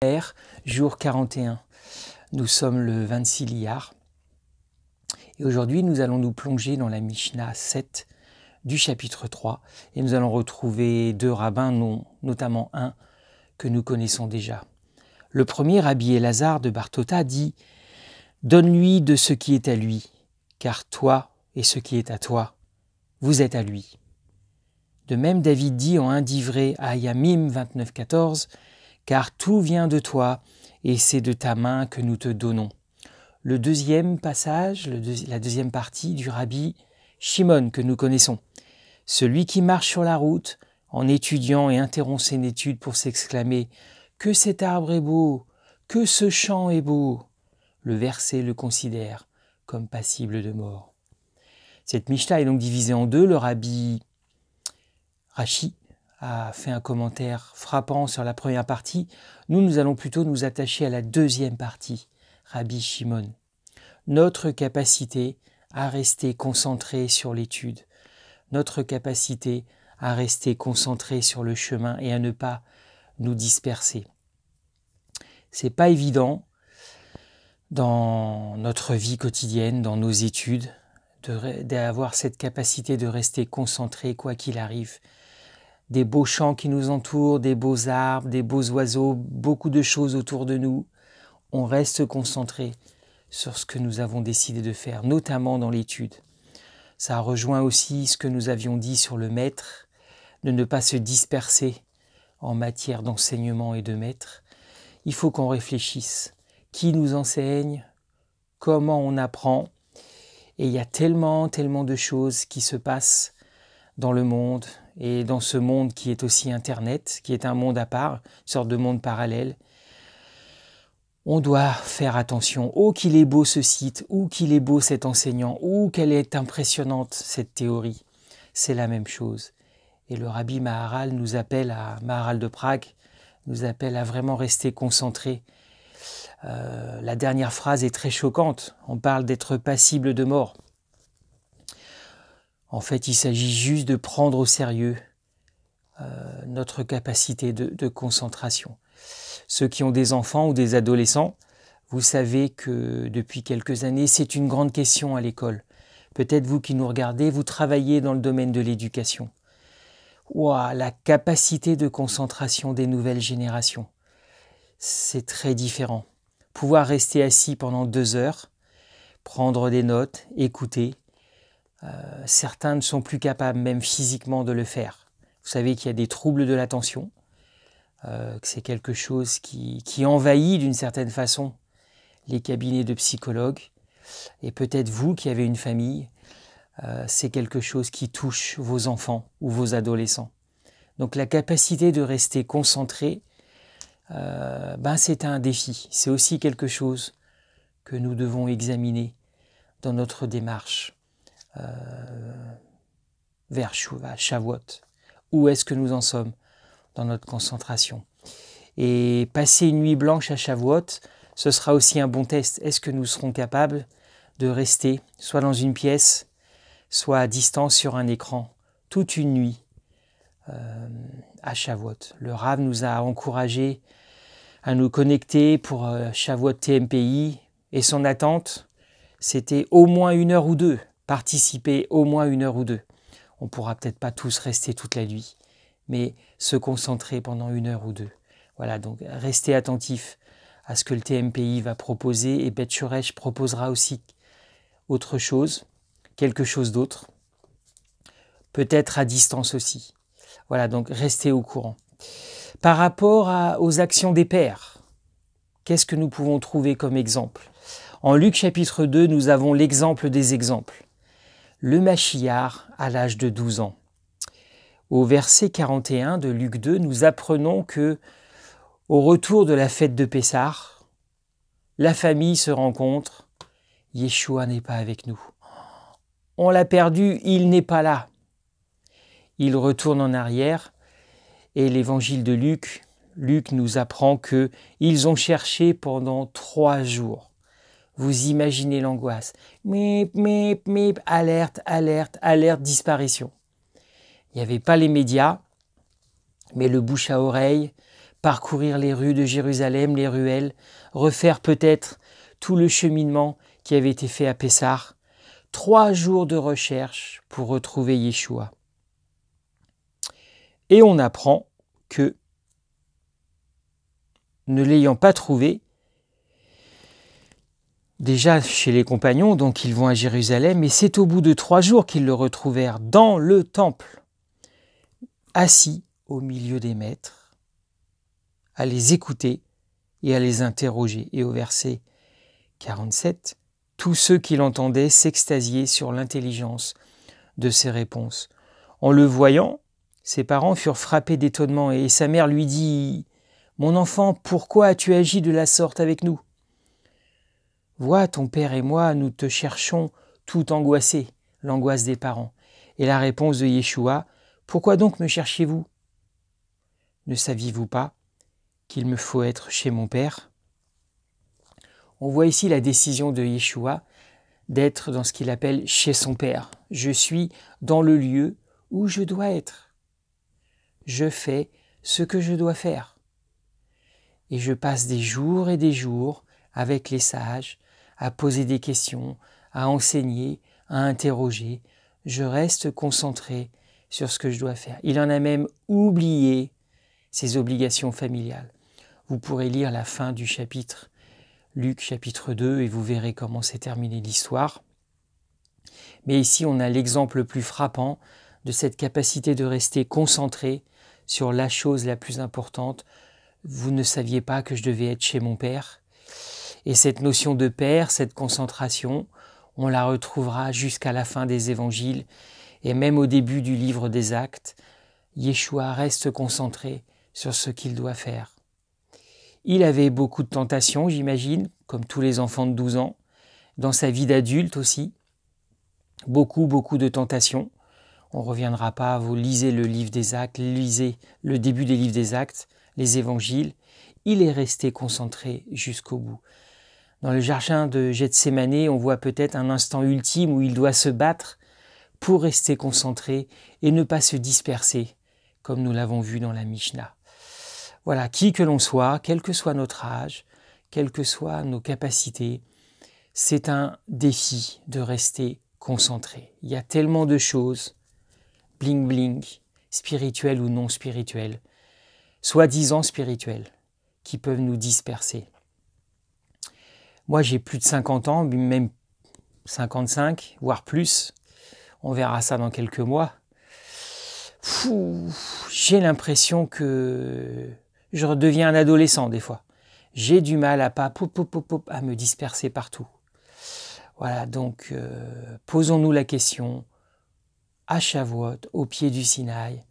Père, jour 41. Nous sommes le 26 Iyar. Et aujourd'hui, nous allons nous plonger dans la Mishnah 7 du chapitre 3. Et nous allons retrouver deux rabbins, notamment un que nous connaissons déjà. Le premier, Rabbi Elazar de Barthota, dit « Donne-lui de ce qui est à lui, car toi et ce qui est à toi, vous êtes à lui. » De même, David dit en 1 d'Ivrée à Yamim 29,14 « Car tout vient de toi, et c'est de ta main que nous te donnons. » Le deuxième passage, la deuxième partie du Rabbi Shimon que nous connaissons. « Celui qui marche sur la route, en étudiant et interrompt ses études pour s'exclamer « Que cet arbre est beau, que ce champ est beau !» Le verset le considère comme passible de mort. Cette Mishnah est donc divisée en deux. Le Rabbi Rashi a fait un commentaire frappant sur la première partie. Nous allons plutôt nous attacher à la deuxième partie, Rabbi Shimon. Notre capacité à rester concentré sur l'étude, notre capacité à rester concentré sur le chemin et à ne pas nous disperser. C'est pas évident dans notre vie quotidienne, dans nos études, d'avoir cette capacité de rester concentré quoi qu'il arrive. Des beaux champs qui nous entourent, des beaux arbres, des beaux oiseaux, beaucoup de choses autour de nous. On reste concentré sur ce que nous avons décidé de faire, notamment dans l'étude. Ça rejoint aussi ce que nous avions dit sur le maître, de ne pas se disperser en matière d'enseignement et de maître. Il faut qu'on réfléchisse. Qui nous enseigne? Comment on apprend? Et il y a tellement de choses qui se passent dans le monde, et dans ce monde qui est aussi Internet, qui est un monde à part, une sorte de monde parallèle. On doit faire attention. Oh, qu'il est beau ce site, ou qu'il est beau cet enseignant, ou qu'elle est impressionnante cette théorie. C'est la même chose. Et le Rabbi Maharal Maharal de Prague, nous appelle à vraiment rester concentrés. La dernière phrase est très choquante. On parle d'être passible de mort. En fait, il s'agit juste de prendre au sérieux notre capacité de concentration. Ceux qui ont des enfants ou des adolescents, vous savez que depuis quelques années, c'est une grande question à l'école. Peut-être vous qui nous regardez, vous travaillez dans le domaine de l'éducation. Ouah, la capacité de concentration des nouvelles générations, c'est très différent. Pouvoir rester assis pendant 2 heures, prendre des notes, écouter, certains ne sont plus capables, même physiquement, de le faire. Vous savez qu'il y a des troubles de l'attention, que c'est quelque chose qui envahit d'une certaine façon les cabinets de psychologues. Et peut-être vous qui avez une famille, c'est quelque chose qui touche vos enfants ou vos adolescents. Donc la capacité de rester concentré, c'est un défi. C'est aussi quelque chose que nous devons examiner dans notre démarche vers Shavuot. Où est-ce que nous en sommes dans notre concentration? Et passer une nuit blanche à Shavuot, ce sera aussi un bon test. Est-ce que nous serons capables de rester soit dans une pièce, soit à distance sur un écran, toute une nuit à Shavuot? Le Rav nous a encouragés à nous connecter pour Shavuot TMPI, et son attente, c'était au moins 1 heure ou 2. Participer au moins 1 heure ou 2. On ne pourra peut-être pas tous rester toute la nuit, mais se concentrer pendant 1 heure ou 2. Voilà, donc restez attentifs à ce que le TMPI va proposer, et Bet Shoresh proposera aussi autre chose, quelque chose d'autre, peut-être à distance aussi. Voilà, donc restez au courant. Par rapport aux actions des pères, qu'est-ce que nous pouvons trouver comme exemple? En Luc chapitre 2, nous avons l'exemple des exemples. Le Machiar à l'âge de 12 ans. Au verset 41 de Luc 2, nous apprenons que au retour de la fête de Pessah, la famille se rencontre, Yeshua n'est pas avec nous. On l'a perdu, il n'est pas là. Il retourne en arrière et l'évangile de Luc nous apprend qu'ils ont cherché pendant 3 jours. Vous imaginez l'angoisse. Mip, mip, mip, alerte, alerte, alerte, disparition. Il n'y avait pas les médias, mais le bouche à oreille, parcourir les rues de Jérusalem, les ruelles, refaire peut-être tout le cheminement qui avait été fait à Pessah. 3 jours de recherche pour retrouver Yeshua. Et on apprend que, ne l'ayant pas trouvé, déjà chez les compagnons, donc ils vont à Jérusalem, et c'est au bout de 3 jours qu'ils le retrouvèrent dans le temple, assis au milieu des maîtres, à les écouter et à les interroger. Et au verset 47, tous ceux qui l'entendaient s'extasiaient sur l'intelligence de ses réponses. En le voyant, ses parents furent frappés d'étonnement et sa mère lui dit « Mon enfant, pourquoi as-tu agi de la sorte avec nous ? Vois, ton père et moi, nous te cherchons tout angoissés, l'angoisse des parents. » Et la réponse de Yeshua « Pourquoi donc me cherchiez-vous ? Ne saviez-vous pas qu'il me faut être chez mon père ?» On voit ici la décision de Yeshua d'être dans ce qu'il appelle chez son père. Je suis dans le lieu où je dois être. Je fais ce que je dois faire. Et je passe des jours et des jours avec les sages à poser des questions, à enseigner, à interroger. Je reste concentré sur ce que je dois faire. Il en a même oublié ses obligations familiales. Vous pourrez lire la fin du chapitre Luc chapitre 2 et vous verrez comment s'est terminée l'histoire. Mais ici, on a l'exemple le plus frappant de cette capacité de rester concentré sur la chose la plus importante. Vous ne saviez pas que je devais être chez mon Père. Et cette notion de Père, cette concentration, on la retrouvera jusqu'à la fin des évangiles et même au début du livre des Actes. Yeshua reste concentré sur ce qu'il doit faire. Il avait beaucoup de tentations, j'imagine, comme tous les enfants de 12 ans, dans sa vie d'adulte aussi. Beaucoup de tentations. On ne reviendra pas, vous lisez le livre des Actes, lisez le début des livres des Actes, les évangiles. Il est resté concentré jusqu'au bout. Dans le jardin de Gethsémanée, on voit peut-être un instant ultime où il doit se battre pour rester concentré et ne pas se disperser, comme nous l'avons vu dans la Mishnah. Voilà, qui que l'on soit, quel que soit notre âge, quelles que soient nos capacités, c'est un défi de rester concentré. Il y a tellement de choses, bling bling, spirituelles ou non spirituelles, soi-disant spirituelles, qui peuvent nous disperser. Moi, j'ai plus de 50 ans, même 55, voire plus. On verra ça dans quelques mois. J'ai l'impression que je redeviens un adolescent des fois. J'ai du mal à me disperser partout. Voilà, donc posons-nous la question, à Shavuot, au pied du Sinaï,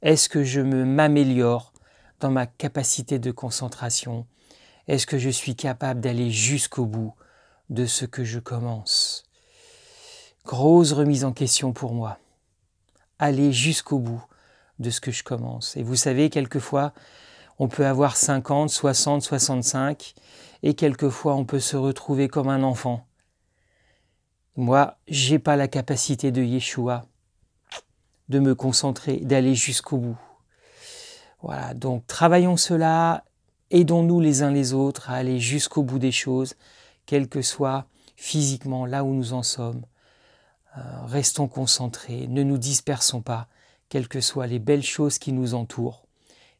est-ce que je m'améliore dans ma capacité de concentration ? Est-ce que je suis capable d'aller jusqu'au bout de ce que je commence ? Grosse remise en question pour moi. Aller jusqu'au bout de ce que je commence. Et vous savez, quelquefois, on peut avoir 50, 60, 65, et quelquefois on peut se retrouver comme un enfant. Moi, j'ai pas la capacité de Yeshua de me concentrer, d'aller jusqu'au bout. Voilà, donc travaillons cela, aidons-nous les uns les autres à aller jusqu'au bout des choses, quel que soit physiquement là où nous en sommes. Restons concentrés, ne nous dispersons pas, quelles que soient les belles choses qui nous entourent.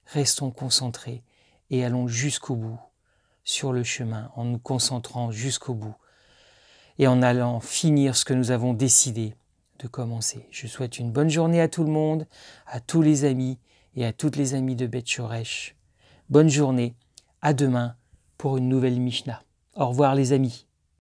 Restons concentrés et allons jusqu'au bout sur le chemin, en nous concentrant jusqu'au bout et en allant finir ce que nous avons décidé de commencer. Je souhaite une bonne journée à tout le monde, à tous les amis et à toutes les amies de Beth Shoresh. Bonne journée, à demain pour une nouvelle Mishnah. Au revoir les amis.